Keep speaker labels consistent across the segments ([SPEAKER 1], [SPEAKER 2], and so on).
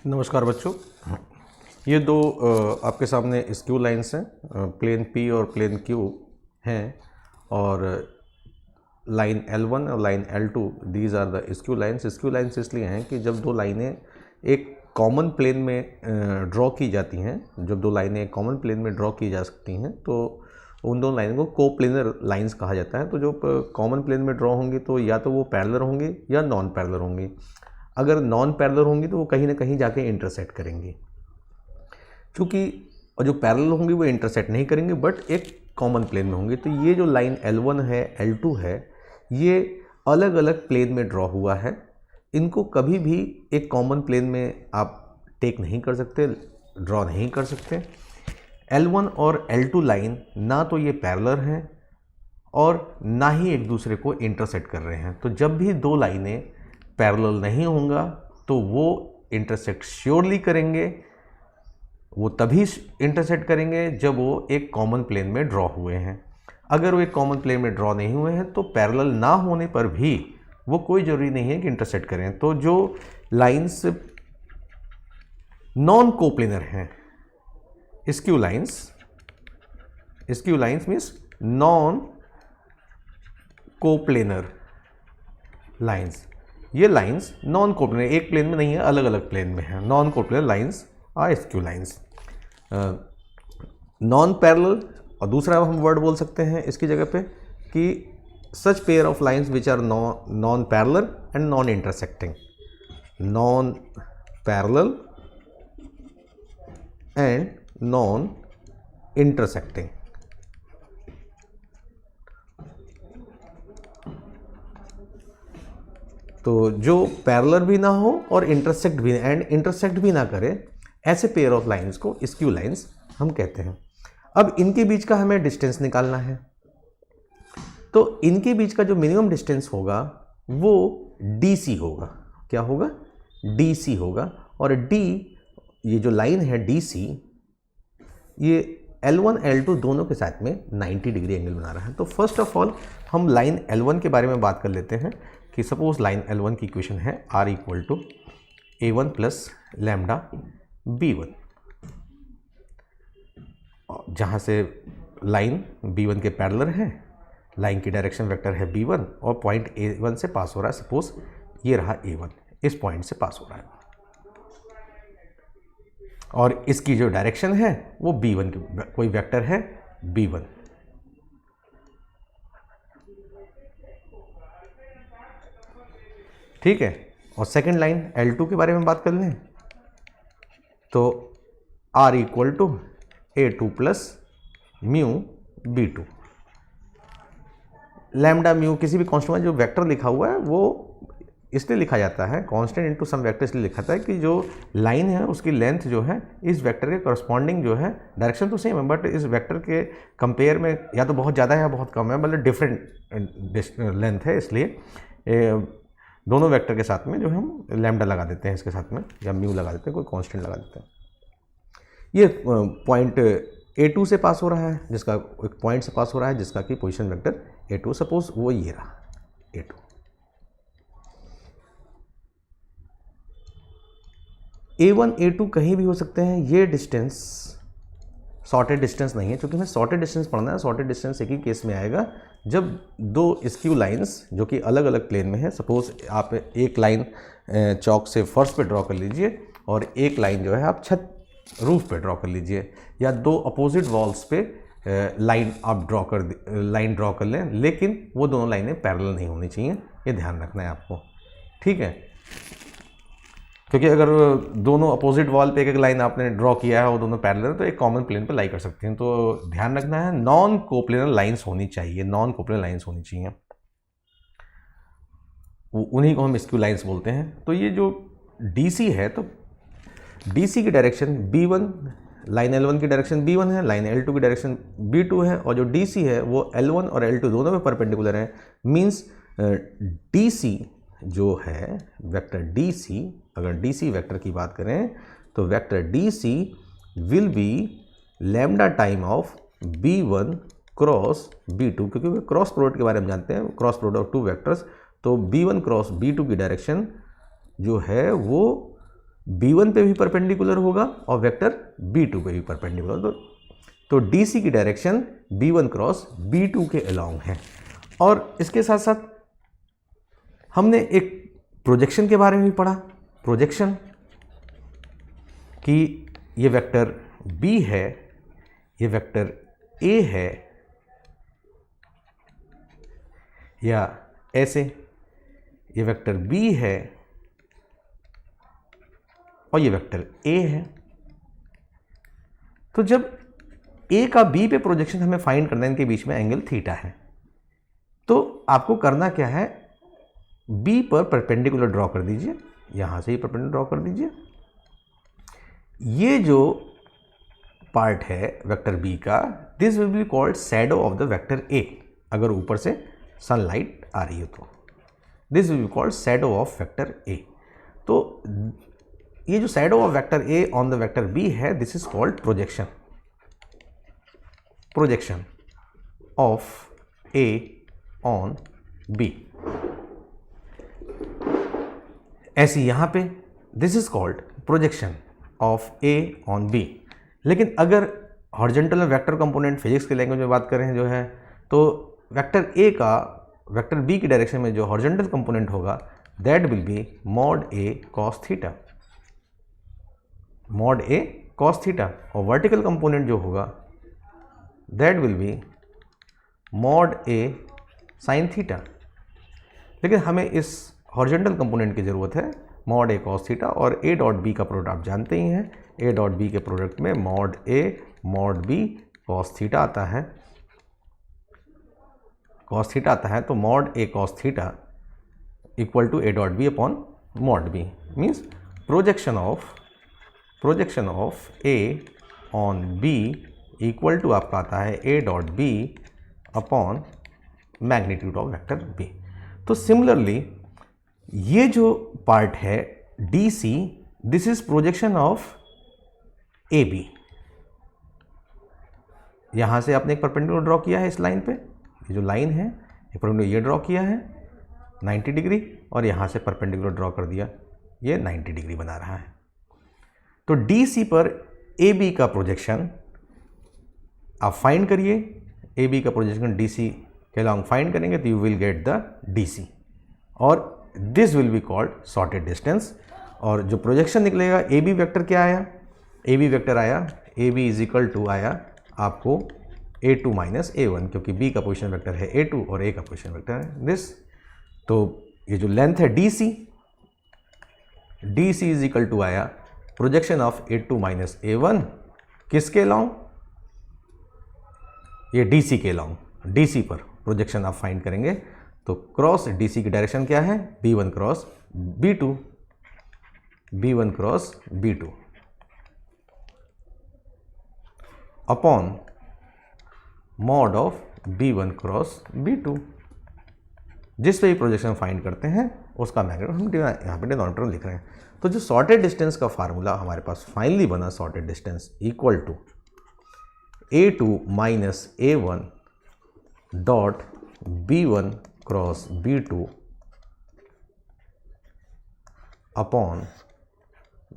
[SPEAKER 1] नमस्कार बच्चों। ये दो आपके सामने स्क्यू लाइंस हैं, प्लेन P और प्लेन Q हैं, और लाइन L1 और line L2 these are the skew lines. Skew lines इसलिए हैं कि जब दो लाइनें एक कॉमन प्लेन में ड्रॉ की जाती हैं, जब दो लाइनें एक कॉमन प्लेन में ड्रॉ की जा सकती हैं तो उन दोनों लाइनों को कोप्लेनर लाइंस कहा जाता है। तो जो कॉमन प्लेन में ड्रॉ होंगी तो या तो वो पैरेलल होंगी या नॉन पैरेलल होंगी। अगर नॉन पैरेलल होंगी तो वो कहीं ना कहीं जाके इंटरसेक्ट करेंगी, क्योंकि और जो पैरेलल होंगी वो इंटरसेक्ट नहीं करेंगे बट एक कॉमन प्लेन में होंगी। तो ये जो लाइन L1 है, L2 है, ये अलग अलग प्लेन में ड्रॉ हुआ है। इनको कभी भी एक कॉमन प्लेन में आप टेक नहीं कर सकते, ड्रॉ नहीं कर सकते। L1 और L2 लाइन ना तो ये पैरेलल हैं और ना ही एक दूसरे को इंटरसेक्ट कर रहे हैं। तो जब भी दो लाइनें पैरेलल नहीं होंगे तो वो इंटरसेक्ट श्योरली करेंगे। वो तभी इंटरसेक्ट करेंगे जब वो एक कॉमन प्लेन में ड्रॉ हुए हैं। अगर वो एक कॉमन प्लेन में ड्रॉ नहीं हुए हैं तो पैरेलल ना होने पर भी वो कोई ज़रूरी नहीं है कि इंटरसेक्ट करें। तो जो लाइंस नॉन कोप्लेनर हैं, skew lines means non coplanar lines. ये लाइंस नॉन कोप्लेनर, एक प्लेन में नहीं है, अलग अलग प्लेन में है। Non coplanar lines are skew lines. Non parallel, और दूसरा हम वर्ड बोल सकते हैं इसकी जगह पे कि such pair of lines which are non parallel and non intersecting. Non parallel and non intersecting. तो जो पैरेलल भी ना हो और इंटरसेक्ट भी ना करे, ऐसे पेयर ऑफ लाइंस को स्क्यू लाइंस हम कहते हैं। अब इनके बीच का हमें डिस्टेंस निकालना है, तो इनके बीच का जो मिनिमम डिस्टेंस होगा वो DC होगा। क्या होगा? DC होगा। और D, ये जो लाइन है DC, ये L1 L2 दोनों के साथ में 90 डिग्री एंगल बना रहा है। तो फर्स्ट ऑफ ऑल हम लाइन L1 के बारे में बात कर लेते हैं कि सपोज लाइन L1 की इक्वेशन है R = A1 + लैम्डा B1, जहाँ से लाइन B1 के पैरेलल है, लाइन की डायरेक्शन वेक्टर है B1 और पॉइंट A1 से पास हो रहा है। सपोज ये रहा A1, इस पॉइंट से पास हो रहा है और इसकी जो डायरेक्शन है वो B1 की कोई वेक्टर है B1। ठीक है। और सेकंड लाइन L2 के बारे में बात कर लें तो R = A2 + μB2। Lambda mu किसी भी कांस्टेंट में जो वेक्टर लिखा हुआ है वो इसलिए लिखा जाता है, कांस्टेंट इनटू सम वेक्टर इसलिए लिखा जाता है कि जो लाइन है उसकी लेंथ जो है इस वेक्टर के करस्पॉन्डिंग जो है, डायरेक्शन तो सेम है बट इस वेक्टर के कंपेयर में या तो बहुत ज़्यादा है या बहुत कम है, मतलब डिफरेंट लेंथ है। इसलिए दोनों वेक्टर के साथ में जो हम लैम्डा लगा देते हैं, इसके साथ में या म्यू लगा देते हैं, कोई कांस्टेंट लगा देते हैं। ये पॉइंट A2 से पास हो रहा है, जिसका एक पॉइंट से पास हो रहा है जिसका कि पोजीशन वेक्टर A2, सपोज वो ये रहा A2। A1 A2 कहीं भी हो सकते हैं। ये डिस्टेंस शॉर्टेड डिस्टेंस नहीं है, क्योंकि हमें शॉर्टेड डिस्टेंस पढ़ना है। शॉर्टेड डिस्टेंस एक ही केस में आएगा जब दो स्क्यू लाइंस जो कि अलग अलग प्लेन में है। सपोज आप एक लाइन चौक से फर्श पे ड्रॉ कर लीजिए और एक लाइन जो है आप छत रूफ पे ड्रॉ कर लीजिए, या दो अपोजिट वॉल्स पे लाइन आप ड्रॉ कर लें, लेकिन वो दोनों लाइनें पैरेलल नहीं होनी चाहिए। ये ध्यान रखना है आपको, ठीक है। क्योंकि अगर दोनों अपोजिट वॉल पे एक एक लाइन आपने ड्रॉ किया है और दोनों पैरेलल तो एक कॉमन प्लेन पे लाई कर सकते हैं। तो ध्यान रखना है नॉन कोप्लेनर लाइंस होनी चाहिए, नॉन कोप्लेनर लाइंस होनी चाहिए, उन्हीं को हम स्क्यू लाइंस बोलते हैं। तो ये जो DC है, तो DC की डायरेक्शन B1, लाइन L1 की डायरेक्शन B1 है, लाइन L2 की डायरेक्शन B2 है, और जो DC है वो L1 और L2 दोनों में परपेंडिकुलर है। मीन्स DC जो है वेक्टर DC, अगर DC वेक्टर की बात करें तो vector DC will be lambda time of B1 cross B2, क्योंकि वे क्रॉस प्रोडक्ट के बारे में जानते हैं, cross product of two vectors. तो B1 क्रॉस B2 की डायरेक्शन जो है वो B1 पे भी परपेंडिकुलर होगा और वेक्टर B2 पे भी परपेंडिकुलर। तो DC की डायरेक्शन B1 क्रॉस B2 के अलोंग है। और इसके साथ साथ हमने एक प्रोजेक्शन के बारे में भी पढ़ा, प्रोजेक्शन कि ये वेक्टर B है, ये वेक्टर A है, या ऐसे ये वेक्टर B है और ये वेक्टर A है। तो जब A का B पे प्रोजेक्शन हमें फाइंड करना है, इनके बीच में एंगल थीटा है, तो आपको करना क्या है, B पर परपेंडिकुलर ड्रॉ कर दीजिए, यहां से ही परपेंडिकुलर ड्रॉ कर दीजिए। ये जो पार्ट है वेक्टर B का, this will be called shadow of the vector A। अगर ऊपर से सनलाइट आ रही हो तो this will be called shadow of vector A। तो ये जो shadow of vector A on the vector B है, this is called projection, projection of A on B। ऐसी यहां पे this is called projection of A on B। लेकिन अगर horizontal vector component physics के लैंग्वेज में बात करें जो है, तो वेक्टर A का वेक्टर B की डायरेक्शन में जो हॉरिजॉन्टल कंपोनेंट होगा, that will be mod A cos theta, mod A cos theta. और वर्टिकल कंपोनेंट जो होगा that will be mod A sin theta. लेकिन हमें इस हॉरिजॉन्टल कंपोनेंट की ज़रूरत है मॉड A cos थीटा, और A डॉट B का प्रोडक्ट आप जानते ही हैं, A डॉट B के प्रोडक्ट में mod A mod B cos theta आता है, cos थीटा आता है। तो mod A cos theta equal to A dot B upon mod B, means projection of A on B equal to आपका आता है A dot B upon magnitude of vector B। तो similarly ये जो part है DC, this is projection of AB। यहां से आपने एक परपेंडिकुलर ड्रॉ किया है इस लाइन पे, ये जो लाइन है ये परपेंडिकुलर ये ड्रॉ किया है 90 डिग्री, और यहां से परपेंडिकुलर ड्रॉ कर दिया, ये 90 डिग्री बना रहा है। तो DC पर AB का प्रोजेक्शन आप फाइंड करिए, AB का प्रोजेक्शन DC के अलॉन्ग फाइंड करेंगे तो you will get the DC, और this will be called sorted distance. और जो प्रोजेक्शन निकलेगा AB वेक्टर क्या आया, AB वेक्टर आया AB इज इक्वल टू आया आपको A2 माइनस A1, क्योंकि B का पोजिशन वेक्टर है A2 और A का पोजिशन वेक्टर है दिस। तो ये जो लेंथ है DC इज इक्वल टू आया projection of A2 minus A1 किसके अलॉन्ग, ये DC के अलॉन्ग, DC पर प्रोजेक्शन आप फाइंड करेंगे तो क्रॉस DC की डायरेक्शन क्या है, B1 cross B2, B1 cross B2 upon mod of B1 cross B2। जिस पे भी प्रोजेक्शन फाइंड करते हैं उसका मैग्नीट्यूड हम यहाँ पे डिनोमिनेटर लिख रहे हैं। तो जो सॉर्टेड डिस्टेंस का फार्मूला हमारे पास फाइनली बना, shortest distance equal to A2 minus A1 dot B1 cross B2 upon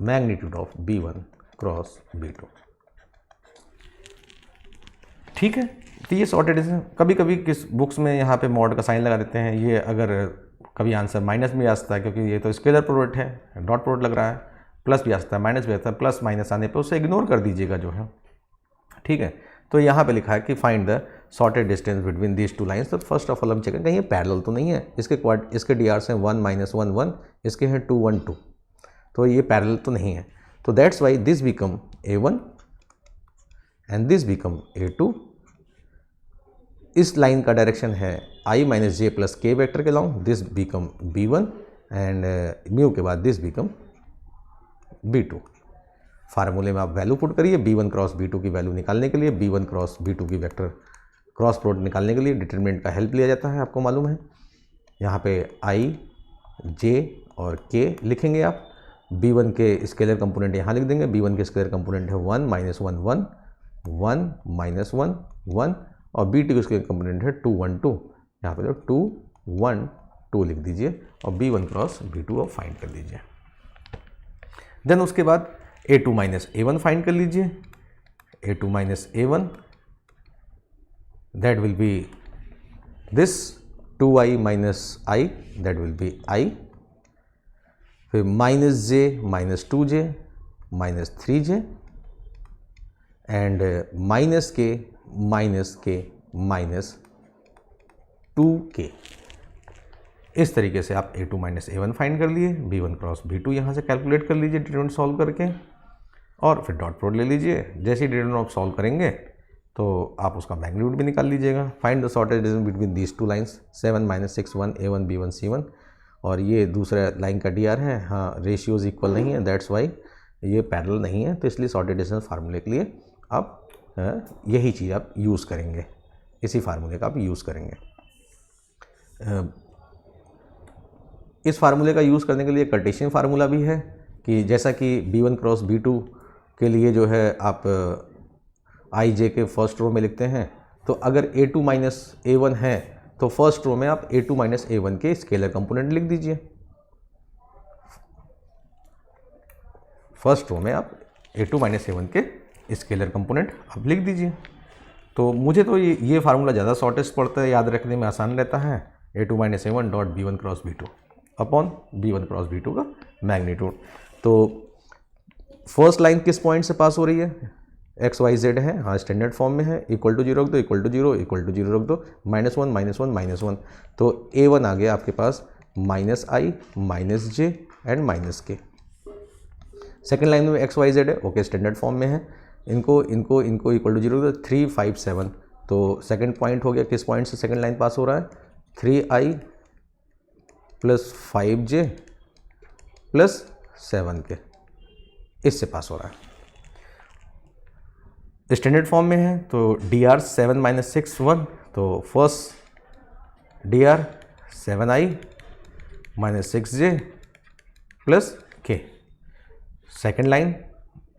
[SPEAKER 1] magnitude of B1 cross B2। ठीक है, तो ये सॉर्टेड डिस्टेंस, कभी कभी किस बुक्स में यहाँ पे मॉड का साइन लगा देते हैं, ये अगर कभी आंसर माइनस में आ सकता है क्योंकि ये तो स्केलर प्रोडक्ट है, डॉट प्रोडक्ट लग रहा है, प्लस भी आ सकता है, माइनस भी आता है, प्लस माइनस आने पे उसे इग्नोर कर दीजिएगा जो है। ठीक है, तो यहाँ पे लिखा है कि find the shortest distance between these two lines. तो फर्स्ट ऑफ ऑल हम चेक करें कहीं ये पैरेलल तो नहीं है, इसके DRs हैं 1 माइनस 1 1, इसके हैं 2 1 2, तो ये पैरेलल तो नहीं है। तो that's why this become A1 and this become A2। इस लाइन का डायरेक्शन है I minus J plus K vector के along, this become B1 and mu के बाद दिस बिकम B2। फार्मूले में आप वैल्यू पुट करिए, B1 क्रॉस B2 की वैल्यू निकालने के लिए, B1 क्रॉस B2 की वेक्टर क्रॉस प्रोडक्ट निकालने के लिए डिटरमिनेंट का हेल्प लिया जाता है, आपको मालूम है। यहाँ पे I, J और K लिखेंगे आप। B1 के स्केलर कंपोनेंट यहाँ लिख देंगे, B1 के स्केलर कंपोनेंट है 1 माइनस 1 1 1 माइनस 1 1, और B2 के स्केलर कंपोनेंट है 2 1 2, यहाँ पे 2 1 2 लिख दीजिए और B1 क्रॉस B2 और फाइंड कर दीजिए। देन उसके बाद a2 माइनस a1 फाइंड कर लीजिए, a2 minus a1 that will be this 2i minus i that will be i, फिर minus j minus 2j minus 3j and minus k minus 2k। इस तरीके से आप a2 माइनस a1 फाइंड कर लिए, b1 cross b2 यहाँ से calculate कर लीजिए डिटरमिनेंट सॉल्व करके, और फिर डॉट प्रोडक्ट ले लीजिए। जैसे ही डिटरमिनेंट आप सॉल्व करेंगे तो आप उसका मैग्नीट्यूड भी निकाल लीजिएगा। Find the shortest distance between these two lines 7 minus 6 1 a1 b1 c1, और ये दूसरा लाइन का डी आर है। हाँ, रेशियोज इक्वल नहीं है, दैट्स वाई ये पैरेलल नहीं है, तो इसलिए सॉर्टेड डिस्टेंस फार्मूले के लिए आप यही चीज़ आप यूज़ करेंगे, इसी फार्मूले का आप यूज़ करेंगे। इस फार्मूले का यूज़ करने के लिए कार्टेशियन फार्मूला भी है कि जैसा कि b1 क्रॉस b2 के लिए जो है आप आई जे के फर्स्ट रो में लिखते हैं, तो अगर a2 माइनस a1 है तो फर्स्ट रो में आप a2 माइनस a1 के स्केलर कंपोनेंट लिख दीजिए। फर्स्ट रो में आप a2 माइनस a1 के स्केलर कंपोनेंट आप लिख दीजिए। तो मुझे तो ये फार्मूला ज़्यादा शॉर्टेस्ट पड़ता है, याद रखने में आसान रहता है। a2 minus a1 dot b1 cross b2 upon b1 cross b2 का मैग्नीट्यूड। तो फर्स्ट लाइन किस पॉइंट से पास हो रही है? एक्स वाई जेड है, हाँ स्टैंडर्ड फॉर्म में है। इक्वल टू जीरो रख दो, equal to zero, equal to zero रख दो, minus one minus one minus one, तो a1 आ गया आपके पास minus I minus J and minus K. Second line में एक्स वाई जेड है, ओके स्टैंडर्ड फॉर्म में है। इनको इनको इनको इक्वल टू जीरो रख दो, 3 5 7, तो सेकेंड पॉइंट हो गया। किस पॉइंट से सेकेंड लाइन पास हो रहा है? 3i plus 5j plus 7k, इससे पास हो रहा है। स्टैंडर्ड फॉर्म में है तो डी आर 7 माइनस 6 1, तो first D R 7i minus 6j plus k। Second line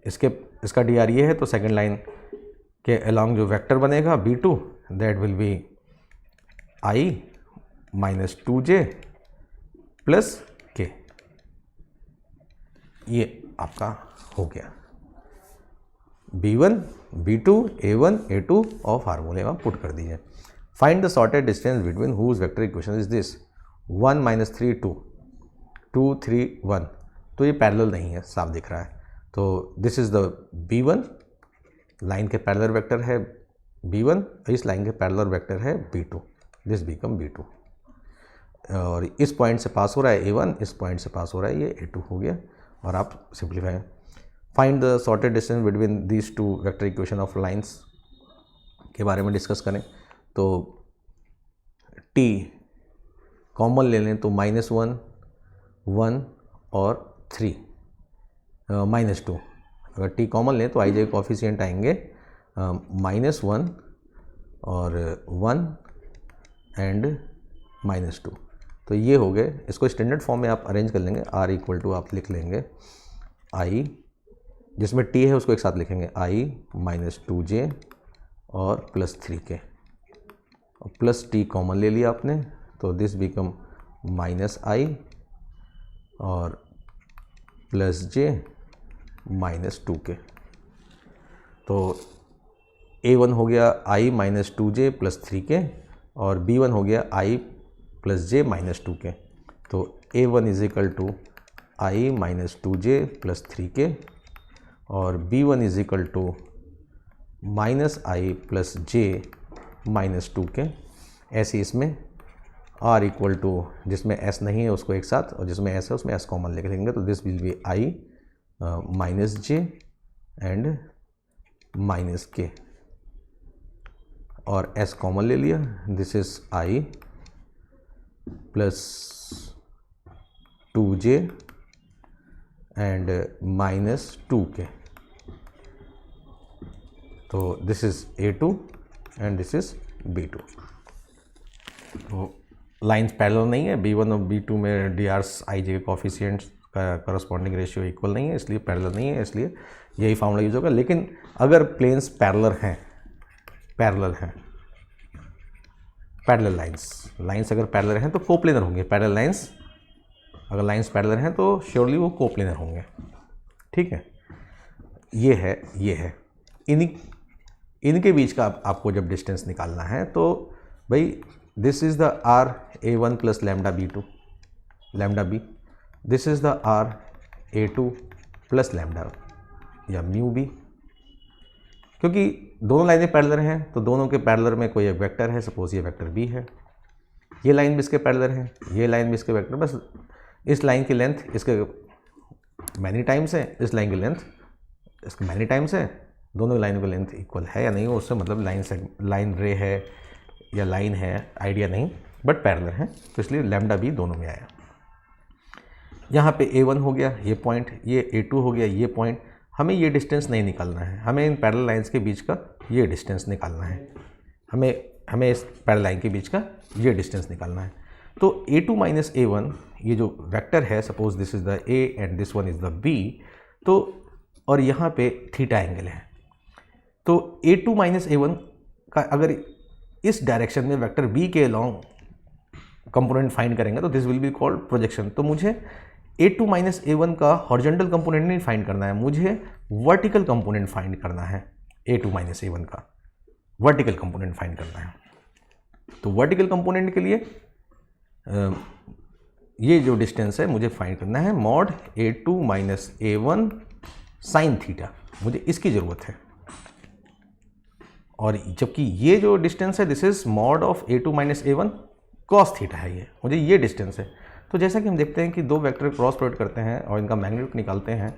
[SPEAKER 1] इसका डी आर ये है, तो सेकेंड लाइन के अलॉन्ग जो वेक्टर बनेगा b2 that will be i minus 2j plus k। ये आपका हो गया b1 b2 a1 a2 और फार्मूले में पुट कर दीजिए। Find the shortest distance between whose vector equation is this 1 minus 3 2 2 3 1, तो ये पैरेलल नहीं है, साफ दिख रहा है। तो this is the b1, line के पैरेलल वेक्टर है b1, इस लाइन के पैरेलल वेक्टर है b2, दिस बिकम b2, और इस पॉइंट से पास हो रहा है a1, इस पॉइंट से पास हो रहा है ये a2 हो गया। और आप simplify find the shortest distance between these two vector equation of lines के बारे में डिस्कस करें। तो t कॉमन ले लें तो माइनस 1 1 और 3 माइनस 2, अगर t कॉमन लें तो आई जे कॉफिशिएंट आएंगे माइनस 1 और 1 एंड माइनस 2, तो ये हो गए। इसको स्टैंडर्ड फॉर्म में आप अरेंज कर लेंगे। r इक्वल टू आप लिख लेंगे i, जिसमें t है उसको एक साथ लिखेंगे i माइनस 2j और प्लस 3k, और प्लस t कॉमन ले लिया आपने, तो दिस बिकम माइनस i और प्लस j माइनस 2k। तो a1 हो गया i minus 2j plus 3k, और b1 हो गया i plus j minus 2k। तो a1 is equal to i minus 2j plus 3k, और b1 is equal to minus i plus j minus 2k। ऐसे इसमें r equal to जिसमें s नहीं है उसको एक साथ, और जिसमें s है उसमें s कॉमन लिख लेंगे, तो this will be i minus j and minus k, और s कॉमन ले लिया, this is i plus 2j and minus 2k। तो this is a2 and this is b2। तो लाइंस पैरेलल नहीं है, b1 और b2 में डी आर्स आई जे के कॉफिशिएंट्स का करस्पॉन्डिंग रेशियो इक्वल नहीं है, इसलिए पैरेलल नहीं है, इसलिए यही फार्मूला यूज होगा। लेकिन अगर प्लेन्स पैरेलल हैं पैरेलल लाइंस अगर पैरेलल हैं तो कोप्लेनर होंगे। पैरेलल लाइंस अगर लाइंस पैरेलल हैं तो श्योरली वो कोप्लेनर होंगे। ठीक है, ये है इनके बीच का आपको जब डिस्टेंस निकालना है तो भाई this is the r a one plus lambda b two lambda b, this is the r a two plus lambda या म्यू बी। क्योंकि दोनों लाइनें पैरेलल हैं तो दोनों के पैरेलल में कोई एक वेक्टर है, सपोज ये वेक्टर बी है, ये लाइन भी इसके पैरेलल है, ये लाइन भी इसके वेक्टर, बस इस लाइन की लेंथ इसके मैनी टाइम्स है, इस लाइन की लेंथ इसके मैनी टाइम्स है, दोनों लाइनों की लेंथ इक्वल है या नहीं हो उससे मतलब लाइन रे है या लाइन है आइडिया नहीं, बट पैरेलल है, तो इसलिए लैम्डा बी दोनों में आया। यहाँ पे A1 हो गया ये पॉइंट, ये A2 हो गया ये पॉइंट, हमें ये डिस्टेंस नहीं निकालना है, हमें इन पैरेलल लाइंस के बीच का ये डिस्टेंस निकालना है, हमें इस पैरेलल लाइन के बीच का ये डिस्टेंस निकालना है। तो A2 माइनस A1 ये जो वेक्टर है, suppose this is the A and this one is the B, तो और यहाँ पे थीटा एंगल है, तो A2 माइनस A1 का अगर इस डायरेक्शन में वेक्टर B के अलॉन्ग कंपोनेंट फाइंड करेंगे तो this will be called projection. तो मुझे A2 माइनस A1 का हॉरिजॉन्टल कंपोनेंट नहीं फाइंड करना है, मुझे वर्टिकल कंपोनेंट फाइंड करना है, A2 माइनस A1 का वर्टिकल कंपोनेंट फाइंड करना है। तो वर्टिकल कंपोनेंट के लिए ये जो डिस्टेंस है मुझे फाइंड करना है mod A2 minus A1 sine theta, मुझे इसकी ज़रूरत है। और जबकि ये जो डिस्टेंस है this is mod of A2 minus A1 cos theta है, ये मुझे ये डिस्टेंस है। तो जैसा कि हम देखते हैं कि दो वेक्टर क्रॉस प्रोडक्ट करते हैं और इनका मैग्नीट्यूड निकालते हैं,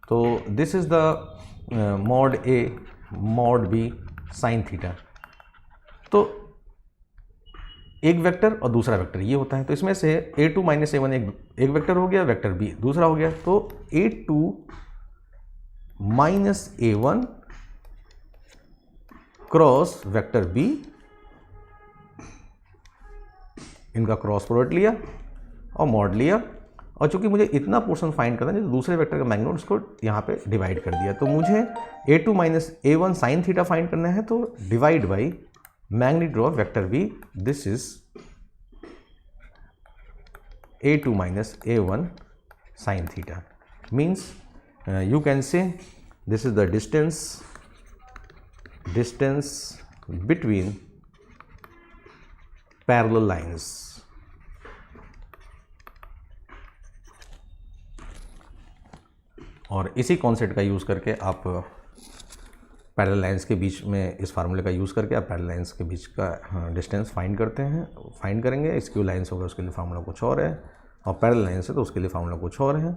[SPEAKER 1] तो this is the mod A mod B sine theta. तो एक वेक्टर और दूसरा वेक्टर ये होता है, तो इसमें से A2 माइनस A1 एक वेक्टर हो गया, वेक्टर B दूसरा हो गया, तो A2 minus A1 cross vector B, इनका क्रॉस प्रोडक्ट लिया और मॉड लिया, और चूंकि मुझे इतना पोर्शन फाइंड करना है तो दूसरे वेक्टर का मैग्नीट्यूड उसको यहाँ पे डिवाइड कर दिया। तो मुझे A2 minus A1 sine theta find करना है, तो divide by magnitude of vector B, this is A2 minus A1 sine theta, means you can say this is the distance between parallel lines। और इसी concept का use करके आप parallel lines के बीच में इस फार्मूले का यूज़ करके आप पैरेलल लाइंस के बीच का डिस्टेंस फाइंड करेंगे। स्क्यू लाइंस होगा उसके लिए फार्मूला कुछ और है, और पैरेलल लाइंस है तो उसके लिए फार्मूला कुछ और है।